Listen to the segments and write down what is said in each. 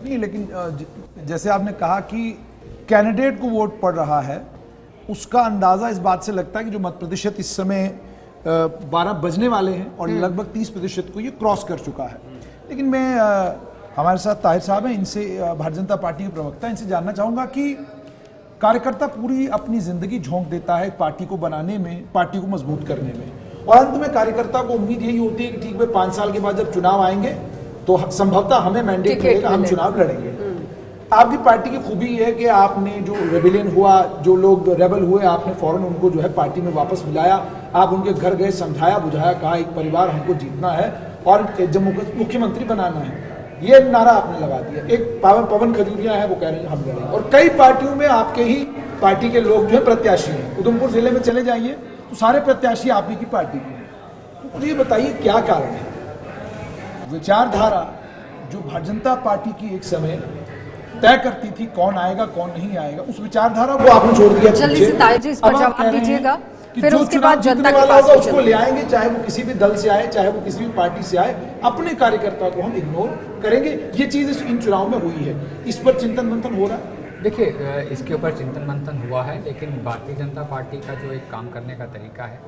नहीं, लेकिन जैसे आपने कहा कि कैंडिडेट को वोट पड़ रहा है, उसका अंदाजा इस बात से लगता है कि जो मत प्रतिशत इस समय 12 बजने वाले हैं और लगभग 30% को ये क्रॉस कर चुका है। लेकिन मैं हमारे साथ ताहिर साहब हैं, इनसे भारतीय जनता पार्टी के प्रवक्ता, इनसे जानना चाहूंगा कि कार्यकर्ता पूरी अपनी जिंदगी झोंक देता है पार्टी को बनाने में, पार्टी को मजबूत करने में, और अंत में कार्यकर्ता को उम्मीद यही होती है कि ठीक है 5 साल के बाद जब चुनाव आएंगे तो संभवतः हमें मैंडेट मिलेगा, हम चुनाव लड़ेंगे। आपकी पार्टी की खूबी है कि आपने जो रेबेलियन हुआ, जो लोग रेबल हुए, आपने फौरन उनको जो है पार्टी में वापस बुलाया, आप उनके घर गए, समझाया बुझाया, कहा एक परिवार हमको जीतना है और जम्मू को मुख्यमंत्री बनाना है, ये नारा आपने लगा दिया। एक पवन खजूरिया है, वो कह रहे हैं हम लड़ेंगे, और कई पार्टियों में आपके ही पार्टी के लोग जो है प्रत्याशी हैं। उधमपुर जिले में चले जाइए तो सारे प्रत्याशी आप ही की पार्टी के हैं। तो मुझे ये बताइए क्या कारण है? विचारधारा जो भारतीय जनता पार्टी की एक समय तय करती थी कौन आएगा कौन नहीं आएगा, उस विचारधारा को आपने छोड़ दिया। जल्दी से ताहिर जी इस पर जवाब दीजिएगा, फिर उसके बाद जनता के पास उसको ले आएंगे, चाहे वो किसी भी दल से आए, चाहे वो किसी भी पार्टी से आए, अपने कार्यकर्ता को हम इग्नोर करेंगे। ये चीज इन चुनाव में हुई है, इस पर चिंतन मंथन हो रहा है। देखिए, इसके ऊपर चिंतन मंथन हुआ है, लेकिन भारतीय जनता पार्टी का जो एक काम करने का तरीका है,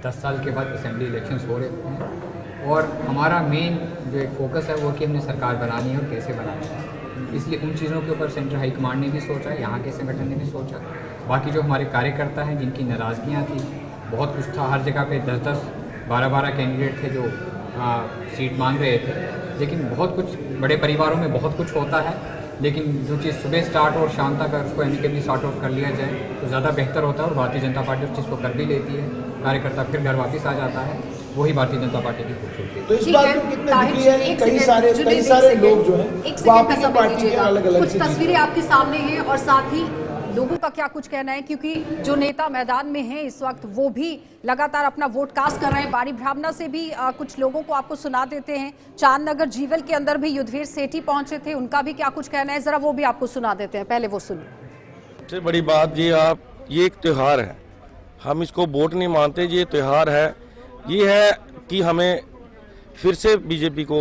10 साल के बाद असेंबली इलेक्शंस हो रहे हैं और हमारा मेन जो एक फोकस है वो कि हमने सरकार बनानी है और कैसे बनानी है। इसलिए उन चीज़ों के ऊपर सेंट्रल हाईकमांड ने भी सोचा, यहाँ के संगठन ने भी सोचा। बाकी जो हमारे कार्यकर्ता हैं जिनकी नाराज़गियाँ थी, बहुत कुछ था, हर जगह पे 10-10, 12-12 कैंडिडेट थे जो सीट मांग रहे थे, लेकिन बहुत कुछ बड़े परिवारों में बहुत कुछ होता है, लेकिन जो चीज़ सुबह स्टार्ट और शाम तक अगर उसको एमिकेबली सॉर्ट आउट कर लिया जाए तो ज़्यादा बेहतर होता है। और भारतीय जनता पार्टी उस चीज़ को कर भी लेती है, कार्यकर्ता फिर घर वापस आ जाता है, वही भारतीय जनता पार्टी की खूबसूरती है। तो इस बात में कितने दुखी है, कई सारे लोग जो हैं वो आपकी पार्टी के अलग-अलग कुछ तस्वीरें आपके सामने हैं और साथ ही लोगों का क्या कुछ कहना है, क्योंकि जो नेता मैदान में हैं इस वक्त वो भी लगातार अपना वोट कास्ट कर रहे हैं। बाड़ी ब्राह्मणा से भी कुछ लोगों को आपको सुना देते हैं। चांदनगर जीवल के अंदर भी युद्धवीर सेठी पहुंचे थे, उनका भी क्या कुछ कहना है, जरा वो भी आपको सुना देते हैं, पहले वो सुनिए। सबसे बड़ी बात ये एक त्योहार है, हम इसको वोट नहीं मानते, ये त्योहार है। ये है कि हमें फिर से बीजेपी को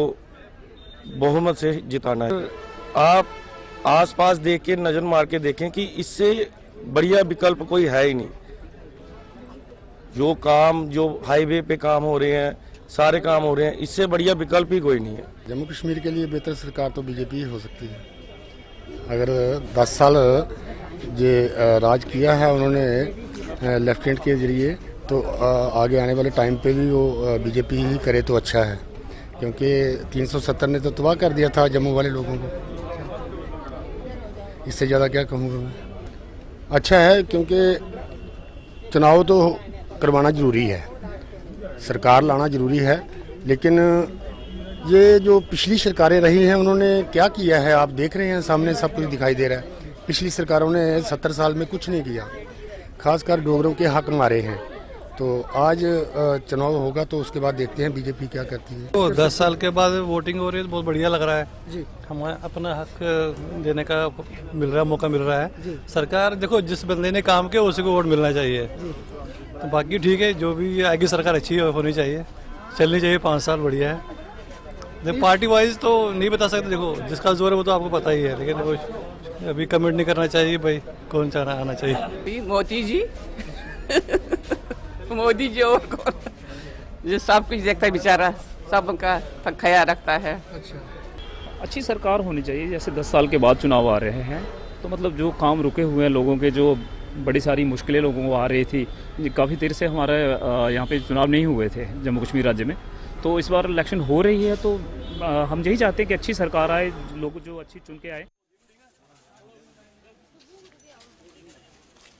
बहुमत से जिताना है। आप आसपास देख के नजर मार के देखें कि इससे बढ़िया विकल्प कोई है ही नहीं। जो हाईवे पे काम हो रहे हैं, सारे काम हो रहे हैं, इससे बढ़िया विकल्प ही कोई नहीं है। जम्मू कश्मीर के लिए बेहतर सरकार तो बीजेपी ही हो सकती है। अगर 10 साल ये राज किया है उन्होंने लेफ्टिनेंट के जरिए, तो आगे आने वाले टाइम पे भी वो बीजेपी ही करे तो अच्छा है, क्योंकि 370 ने तो तबाह कर दिया था जम्मू वाले लोगों को। इससे ज़्यादा क्या कहूँगा मैं। अच्छा है क्योंकि चुनाव तो करवाना ज़रूरी है, सरकार लाना ज़रूरी है, लेकिन ये जो पिछली सरकारें रही हैं उन्होंने क्या किया है आप देख रहे हैं, सामने सब कुछ दिखाई दे रहा है। पिछली सरकारों ने 70 साल में कुछ नहीं किया, खासकर डोगरों के हक मारे हैं। तो आज चुनाव होगा तो उसके बाद देखते हैं बीजेपी क्या करती है। तो 10 साल के बाद वोटिंग हो रही है तो बहुत बढ़िया लग रहा है जी। हमें अपना हक देने का मिल रहा है, मौका मिल रहा है। सरकार देखो, जिस बंदे ने काम किया उसी को वोट मिलना चाहिए। तो बाकी ठीक है, जो भी आएगी सरकार अच्छी होनी चाहिए, चलनी चाहिए 5 साल, बढ़िया है। देखो पार्टी वाइज तो नहीं बता सकते, देखो जिसका जोर है वो तो आपको पता ही है, लेकिन वो अभी कमेंट नहीं करना चाहिए भाई कौन चाहना आना चाहिए। मोदी जी मोदी जी और कौन, जो सब कुछ देखता है बेचारा, सबका ख्याल रखता है। अच्छा, अच्छी सरकार होनी चाहिए। जैसे 10 साल के बाद चुनाव आ रहे हैं तो मतलब जो काम रुके हुए हैं लोगों के, जो बड़ी सारी मुश्किलें लोगों को आ रही थी, काफ़ी देर से हमारे यहाँ पे चुनाव नहीं हुए थे जम्मू कश्मीर राज्य में, तो इस बार इलेक्शन हो रही है, तो हम यही चाहते हैं कि अच्छी सरकार आए, लोग जो अच्छी चुन के आए।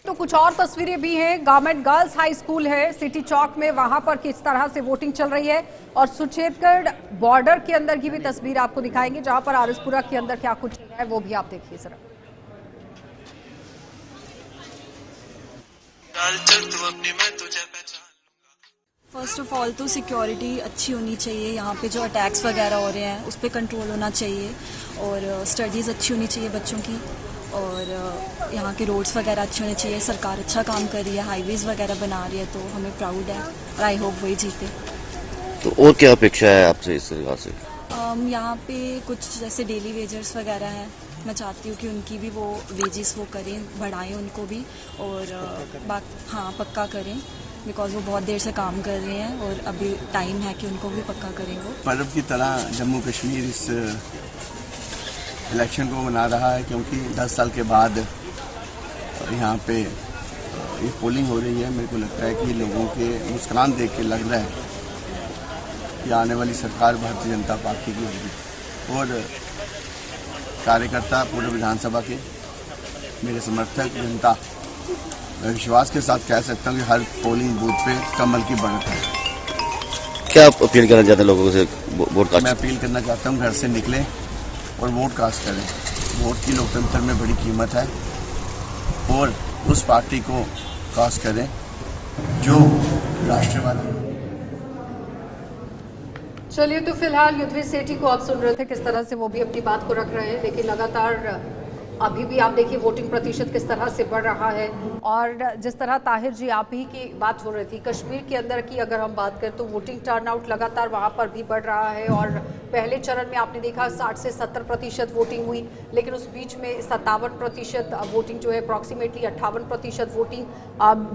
तो कुछ और तस्वीरें भी हैं। गवर्नमेंट गर्ल्स हाई स्कूल है सिटी चौक में, वहां पर किस तरह से वोटिंग चल रही है, और सुचेतगढ़ बॉर्डर के अंदर की भी तस्वीर आपको दिखाएंगे, जहां पर आरएसपुरा के अंदर क्या कुछ चल रहा है वो भी आप देखिए जरा। फर्स्ट ऑफ ऑल तो सिक्योरिटी अच्छी होनी चाहिए, यहाँ पे जो अटैक्स वगैरह हो रहे हैं उस पर कंट्रोल होना चाहिए, और स्टडीज़ अच्छी होनी चाहिए बच्चों की, और यहाँ के रोड्स वगैरह अच्छे होने चाहिए। सरकार अच्छा काम कर रही है, हाईवेज़ वगैरह बना रही है, तो हमें प्राउड है और आई होप वही जीते। तो और क्या अपेक्षा है आपसे इस तरह से? यहाँ पे कुछ जैसे डेली वेजर्स वगैरह हैं, मैं चाहती हूँ कि उनकी भी वो वेजेस वो करें, बढ़ाएं उनको भी, और हाँ पक्का करें, बिकॉज वो बहुत देर से काम कर रहे हैं और अभी टाइम है कि उनको भी पक्का करें। वो पर्व की तरह जम्मू कश्मीर इस इलेक्शन को मना रहा है, क्योंकि 10 साल के बाद यहाँ पे ये पोलिंग हो रही है। मेरे को लगता है कि लोगों के मुस्कुरान देख के लग रहा है कि आने वाली सरकार भारतीय जनता पार्टी की होगी, और कार्यकर्ता पूरे विधानसभा के, मेरे समर्थक जनता, मैं विश्वास के साथ कह सकता हूँ कि हर पोलिंग बूथ पे कमल की बढ़त है। क्या आप अपील करना चाहते हैं लोगों से वोट कास्ट? मैं अपील करना चाहता हूँ घर से निकलें और वोट कास्ट करें। वोट की लोकतंत्र में बड़ी कीमत है, और उस पार्टी को कास्ट करें जो राष्ट्रवादी है। चलिए, तो फिलहाल युद्धवीर सेठी को आप सुन रहे थे किस तरह से वो भी अपनी बात को रख रहे हैं, लेकिन लगातार अभी भी आप देखिए वोटिंग प्रतिशत किस तरह से बढ़ रहा है। और जिस तरह ताहिर जी आप ही की बात हो रही थी, कश्मीर के अंदर की अगर हम बात करें तो वोटिंग टर्नआउट लगातार वहां पर भी बढ़ रहा है, और पहले चरण में आपने देखा 60 से 70% वोटिंग हुई, लेकिन उस बीच में 57% वोटिंग जो है, अप्रॉक्सीमेटली 58% वोटिंग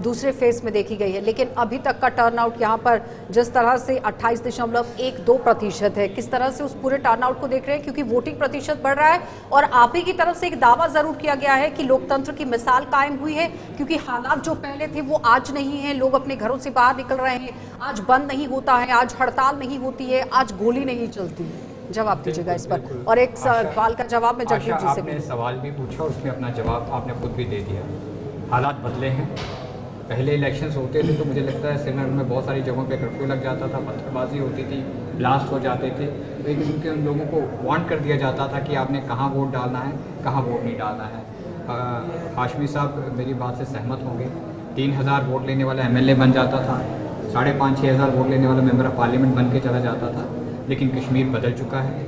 दूसरे फेज में देखी गई है। लेकिन अभी तक का टर्नआउट यहाँ पर जिस तरह से 28.12% है, किस तरह से उस पूरे टर्नआउट को देख रहे हैं, क्योंकि वोटिंग प्रतिशत बढ़ रहा है और आप ही की तरफ से एक दावा जरूर किया गया है कि लोकतंत्र की मिसाल कायम हुई है, क्योंकि हालात जो पहले थे वो आज नहीं है। लोग अपने घरों से बाहर निकल रहे हैं, आज बंद नहीं होता है, आज हड़ताल नहीं होती है, आज गोली नहीं चलती है। जवाब दीजिएगा इस पर। और एक सवाल का जवाब मैं जगदीप जी से आपने सवाल भी पूछा, उसमें अपना जवाब आपने खुद भी दे दिया। हालात बदले हैं। पहले इलेक्शंस होते थे तो मुझे लगता है श्रीनगर में बहुत सारी जगहों पे कर्फ्यू लग जाता था, पत्थरबाजी होती थी, ब्लास्ट हो जाते थे, तो एक किस्म के उन लोगों को वार्न कर दिया जाता था कि आपने कहाँ वोट डालना है, कहाँ वोट नहीं डालना है। हाशमी साहब मेरी बात से सहमत होंगे। 3000 वोट लेने वाला एमएलए बन जाता था, 5,500-6 हज़ार वोट लेने वाला मेंबर ऑफ पार्लियामेंट बन के चला जाता था। लेकिन कश्मीर बदल चुका है,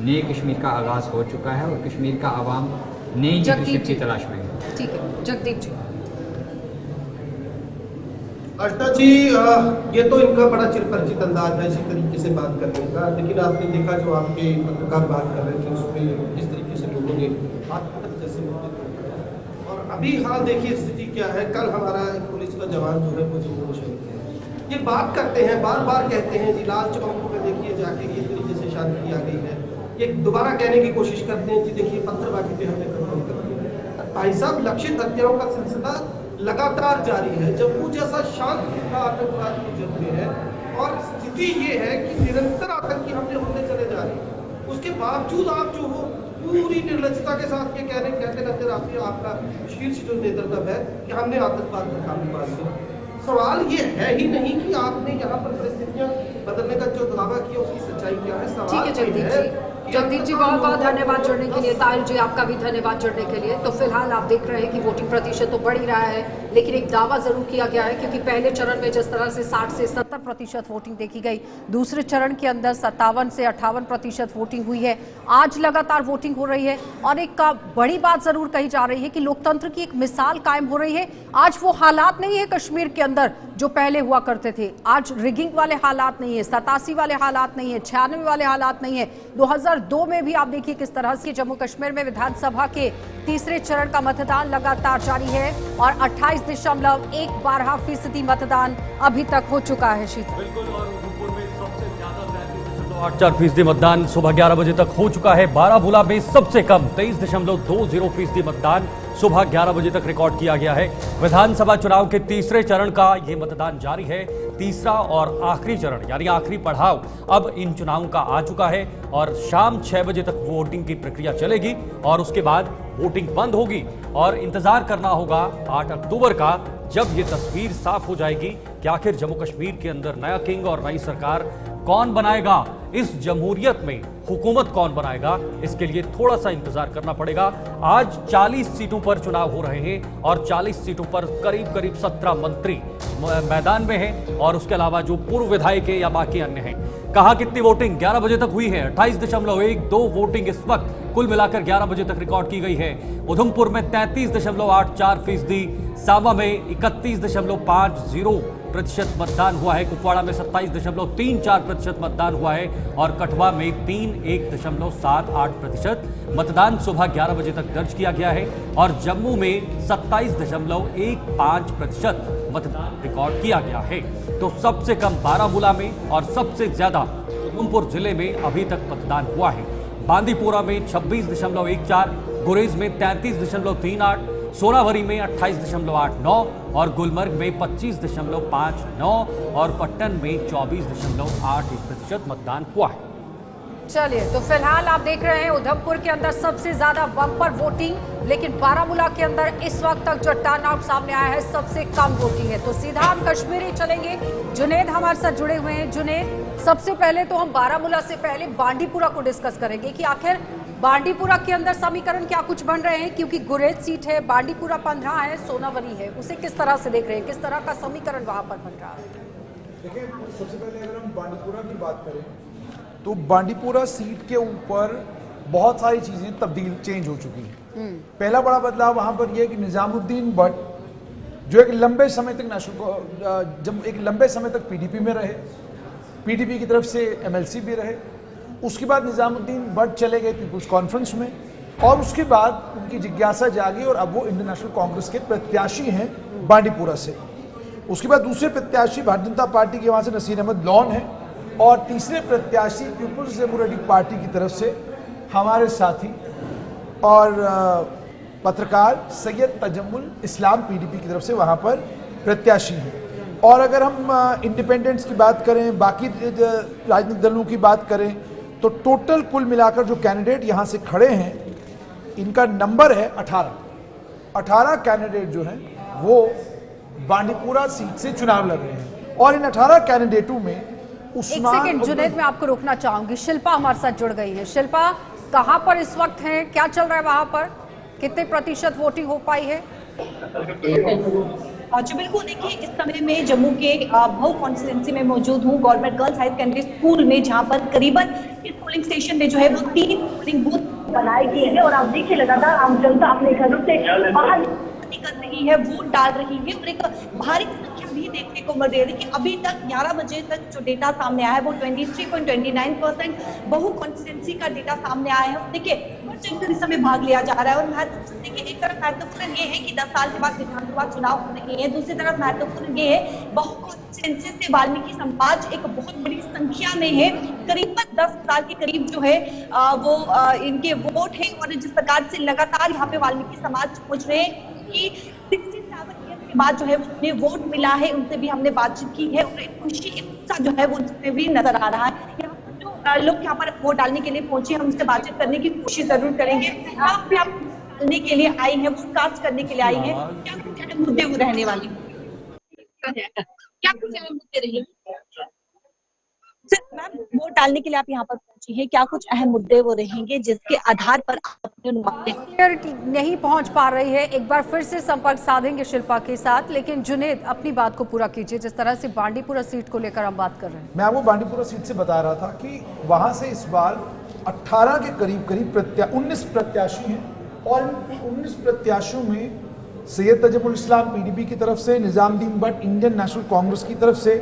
नए कश्मीर का आगाज़ हो चुका है, और कश्मीर का आवाम नई लीडरशिप की तलाश में है। ठीक है, जगदीप जी। अर्चना जी, ये तो इनका बड़ा चिरपरिचित अंदाज है इसी तरीके से बात करने का, लेकिन आपने देखा जो आपके पत्रकार बात कर रहे थे उसमें जिस तरीके से लोगों ने जैसे मुद्दे, और अभी हाल देखिए स्थिति क्या है। कल हमारा एक पुलिस का जवान जो है वो जम्मू में शहीद है। ये बात करते हैं, बार बार कहते हैं जी लाल चौक में देखिए जाके किस तरीके से शांति आ गई है, ये दोबारा कहने की कोशिश करते हैं जी देखिए पत्थरबाजी पे हमने कंट्रोल कर दिया। भाई साहब, लक्षित हत्याओं का सिलसिला लगातार जारी है। जम्मू जैसा शांत का आतंकवाद की जद में है, और स्थिति ये है कि निरंतर आतंकी हमले होते चले जा रहे हैं। उसके बावजूद आप जो हो पूरी निर्लजता के साथ ये कहते नजर आते हैं आपका शीर्ष जो नेतृत्व है कि हमने आतंकवाद पर काबू पा लिया। सवाल ये है ही नहीं कि आपने यहाँ पर परिस्थितियां बदलने का जो दावा किया उसकी सच्चाई क्या है। सवाल जगदीप जी बहुत बहुत धन्यवाद जुड़ने के लिए। ताहिर जी आपका भी धन्यवाद जुड़ने के लिए। तो फिलहाल आप देख रहे हैं कि वोटिंग प्रतिशत तो बढ़ ही रहा है, लेकिन एक दावा जरूर किया गया है, क्योंकि पहले चरण में जिस तरह से 60 से 70% वोटिंग देखी गई, दूसरे चरण के अंदर 57 से 58% वोटिंग हुई है। आज लगातार वोटिंग हो रही है, और एक बड़ी बात जरूर कही जा रही है कि लोकतंत्र की एक मिसाल कायम हो रही है। आज वो हालात नहीं है कश्मीर के अंदर जो पहले हुआ करते थे। आज रिगिंग वाले हालात नहीं है, 87 वाले हालात नहीं है, 96 वाले हालात नहीं है। 2002 में भी आप देखिए किस तरह से जम्मू कश्मीर में विधानसभा के तीसरे चरण का मतदान लगातार जारी है, और 28.12% मतदान अभी तक हो चुका है। शीतल, बिल्कुल, और उधमपुर में सबसे ज्यादा 33.84% मतदान सुबह 11 बजे तक हो चुका है। बारामूला में सबसे कम 23.20% मतदान सुबह 11 बजे तक रिकॉर्ड किया गया है। विधानसभा चुनाव के तीसरे चरण का यह मतदान जारी है। तीसरा और आखिरी चरण यानी आखिरी पड़ाव अब इन चुनावों का आ चुका है, और शाम 6 बजे तक वोटिंग की प्रक्रिया चलेगी, और उसके बाद वोटिंग बंद होगी, और इंतजार करना होगा 8 अक्टूबर का, जब ये तस्वीर साफ हो जाएगी कि आखिर जम्मू कश्मीर के अंदर नया किंग और नई सरकार कौन बनाएगा, इस जमहूरियत में हुकूमत कौन बनाएगा। इसके लिए थोड़ा सा इंतजार करना पड़ेगा। आज 40 सीटों पर चुनाव हो रहे हैं, और 40 सीटों पर करीब 17 मंत्री मैदान में हैं, और उसके अलावा जो पूर्व विधायक हैं या बाकी अन्य हैं। कहा कितनी वोटिंग 11 बजे तक हुई है? 28.12 वोटिंग इस वक्त कुल मिलाकर 11 बजे तक रिकॉर्ड की गई है। उधमपुर में 33.84%, सांबा में 31.50%, प्रतिशत मतदान हुआ है। कुपवाड़ा में 27.34% मतदान हुआ है और कठुआ में 31.78% मतदान सुबह 11 बजे तक दर्ज किया गया है और जम्मू में 27.15% मतदान रिकॉर्ड किया गया है। तो सबसे कम बारामूला में और सबसे ज्यादा उधमपुर जिले में अभी तक मतदान हुआ है। बांदीपुरा में 26.14, गुरेज में 33.38, सोनावरी में 28.89 और गुलमर्ग में 25.59 और पट्टन में 24.81% मतदान हुआ है। चलिए, तो फिलहाल आप देख रहे हैं उधमपुर के अंदर सबसे ज्यादा बम्पर वोटिंग, लेकिन बारामूला के अंदर इस वक्त तक जो टर्नआउट सामने आया है सबसे कम वोटिंग है। तो सीधा हम कश्मीरी चलेंगे, जुनेद हमारे साथ जुड़े हुए हैं। जुनेद, सबसे पहले तो हम बारामूला से पहले बांडीपुरा को डिस्कस करेंगे कि आखिर बांडीपुरा के अंदर समीकरण क्या कुछ बन रहे हैं, क्योंकि गुरेज सीट है, बांडीपुरा 15 है, सोनावरी है, उसे किस तरह से देख रहे हैं, किस तरह का समीकरण वहां पर बन रहा है? देखिए, सबसे पहले अगर हम बांडीपुरा की बात करें तो बांडीपुरा सीट के ऊपर बहुत सारी चीजें चेंज हो चुकी हैं। पहला बड़ा बदलाव वहां पर यह है कि निजामुद्दीन भट्ट जो एक लंबे समय तक पीडीपी में रहे, पीडीपी की तरफ से एमएलसी भी रहे, उसके बाद निजामुद्दीन भट्ट चले गए पीपुल्स कॉन्फ्रेंस में और उसके बाद उनकी जिज्ञासा जागी और अब वो इंडियन नेशनल कांग्रेस के प्रत्याशी हैं बांडीपुरा से। उसके बाद दूसरे प्रत्याशी भारतीय जनता पार्टी के वहां से नसीर अहमद लॉन है और तीसरे प्रत्याशी पीपुल्स डेमोक्रेटिक पार्टी की तरफ से हमारे साथी और पत्रकार सैयद तजम्मुल इस्लाम पीडीपी की तरफ से वहां पर प्रत्याशी हैं। और अगर हम इंडिपेंडेंट्स की बात करें, बाकी राजनीतिक दलों की बात करें, तो टोटल कुल मिलाकर जो कैंडिडेट यहां से खड़े हैं इनका नंबर है 18 कैंडिडेट जो हैं वो बांडीपुरा सीट से चुनाव लड़ रहे हैं और इन 18 कैंडिडेटों में एक सेकंड जुनेद, मैं आपको रोकना चाहूंगी। शिल्पा हमारे साथ जुड़ गई है। शिल्पा, कहां पर इस वक्त हैं, क्या चल रहा है वहां पर, कितने प्रतिशत वोटिंग हो पाई है? जी बिल्कुल, देखिए इस समय में जम्मू के भव कॉन्स्टिट्यूंसी में मौजूद हूँ, government girls high secondary school में, जहाँ पर करीबन इस पोलिंग स्टेशन में जो है वो 3 पोलिंग बूथ बनाए गए हैं और आप देखिए लगातार आम जनता अपने घरों से बाहर कर रही है, वोट डाल रही है और एक भारी संख्या भी देखने को मिल रही है। देखिए अभी तक 11 बजे तक जो डेटा सामने आया है वो 23.29% बहु कॉन्स्टिट्यूंसी का डेटा सामने आया है। देखिए इस समय भाग लिया जा रहा है और देखिए एक तरफ महत्वपूर्ण ये है कि 10 साल के बाद विधानसभा चुनाव हो रहे हैं, दूसरी तरफ महत्वपूर्ण ये है बहु कॉन्स्टिट्यूंसी से वाल्मीकि समाज एक बहुत बड़ी संख्या में है, करीबन 10,000 के करीब जो है वो इनके वोट है और जिस प्रकार से लगातार यहाँ पे वाल्मीकि समाज पहुंच रहे हैं कि 67 ईयर के बाद जो है उन्हें वोट मिला है, उनसे भी हमने बातचीत की है और एक खुशी एक उत्साह जो है वो उनसे भी नजर आ रहा है। लोग यहाँ पर वोट डालने के लिए पहुंचे, हम उनसे बातचीत करने की कोशिश जरूर करेंगे। आप भी डालने के लिए आई हैं, वोट कास्ट करने के लिए आई हैं, क्या कुछ अहम मुद्दे वो रहने वाले, क्या कुछ अहम मुद्दे रहेंगे? मैम, वोट डालने के लिए आप यहाँ पर पहुंची हैं, क्या कुछ अहम मुद्दे वो रहेंगे जिसके आधार पर नहीं पहुंच पा रही है? एक बार फिर से संपर्क साधेंगे शिल्पा के साथ, लेकिन जुनेद अपनी बात को पूरा कीजिए। जिस तरह से बांडीपुरा सीट को लेकर हम बात कर रहे हैं, मैं आपको बांडीपुरा सीट से बता रहा था कि वहां से इस बार 18 के करीब 19 प्रत्याशी हैं और 19 प्रत्याशियों में सैयद तजम्मुल इस्लाम पीडीपी की तरफ से, निजामुद्दीन भट्ट इंडियन नेशनल कांग्रेस की तरफ से,